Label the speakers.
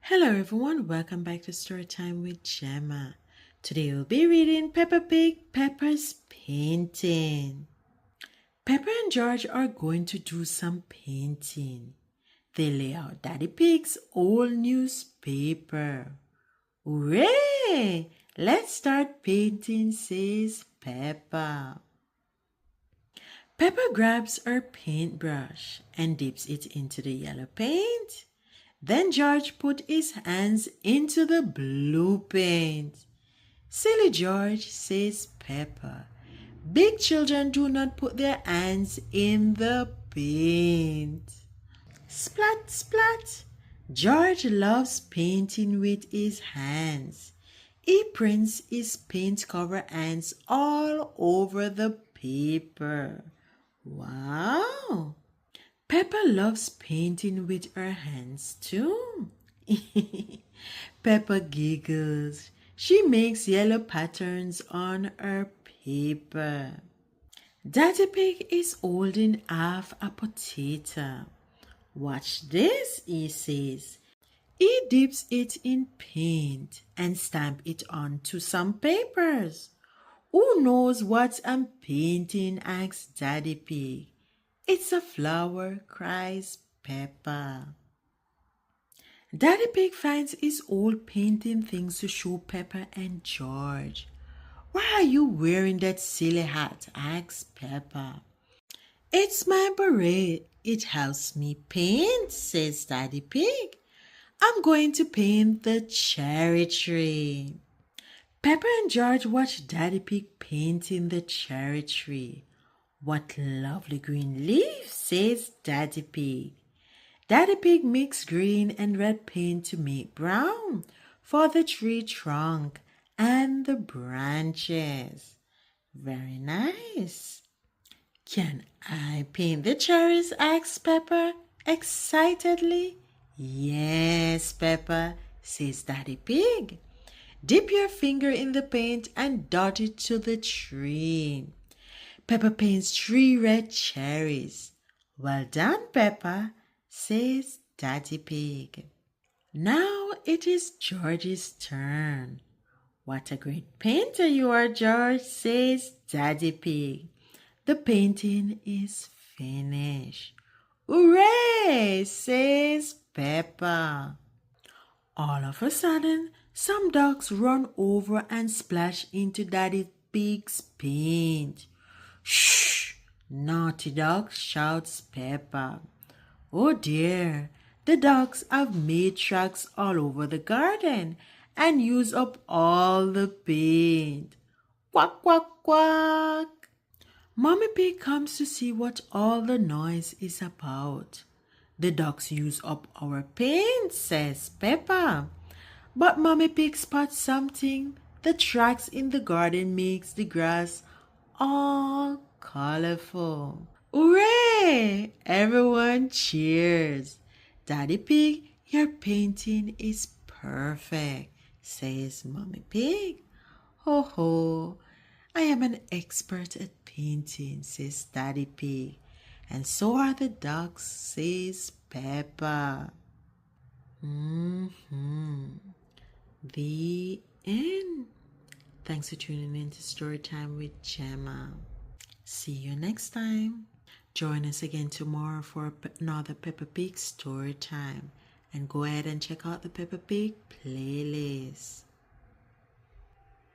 Speaker 1: Hello everyone, welcome back to Storytime with Gemma. Today we'll be reading Peppa Pig, Peppa's Painting. Peppa and George are going to do some painting. They lay out Daddy Pig's old newspaper. Hooray! Let's start painting, says Peppa. Peppa grabs her paintbrush and dips it into the yellow paint. Then George put his hands into the blue paint. Silly George, says Peppa. Big children do not put their hands in the paint. Splat, splat. George loves painting with his hands. He prints his paint cover hands all over the paper. Wow! Peppa loves painting with her hands too. Peppa giggles. She makes yellow patterns on her paper. Daddy Pig is holding half a potato. Watch this, he says. He dips it in paint and stamps it onto some papers. Who knows what I'm painting, asks Daddy Pig. It's a flower, cries Peppa. Daddy Pig finds his old painting things to show Peppa and George. Why are you wearing that silly hat? Asks Peppa. It's my beret. It helps me paint, says Daddy Pig. I'm going to paint the cherry tree. Peppa and George watch Daddy Pig painting the cherry tree. What lovely green leaves, says Daddy Pig. Daddy Pig mixed green and red paint to make brown for the tree trunk and the branches. Very nice. Can I paint the cherries? Asks Peppa excitedly. Yes, Peppa, says Daddy Pig. Dip your finger in the paint and dot it to the tree. Peppa paints 3 red cherries. Well done, Peppa, says Daddy Pig. Now it is George's turn. What a great painter you are, George, says Daddy Pig. The painting is finished. Hooray, says Peppa. All of a sudden, some dogs run over and splash into Daddy Pig's paint. Shh! Naughty dogs, shouts Peppa. Oh dear, the dogs have made tracks all over the garden and used up all the paint. Quack, quack, quack. Mommy Pig comes to see what all the noise is about. The dogs use up our paint, says Peppa. But Mommy Pig spots something. The tracks in the garden makes the grass all colorful. Hooray! Everyone cheers. Daddy Pig, your painting is perfect, says Mommy Pig. Ho ho, I am an expert at painting, says Daddy Pig. And so are the ducks, says Peppa. The end. Thanks for tuning in to Storytime with Gemma. See you next time. Join us again tomorrow for another Peppa Pig story time. And go ahead and check out the Peppa Pig playlist.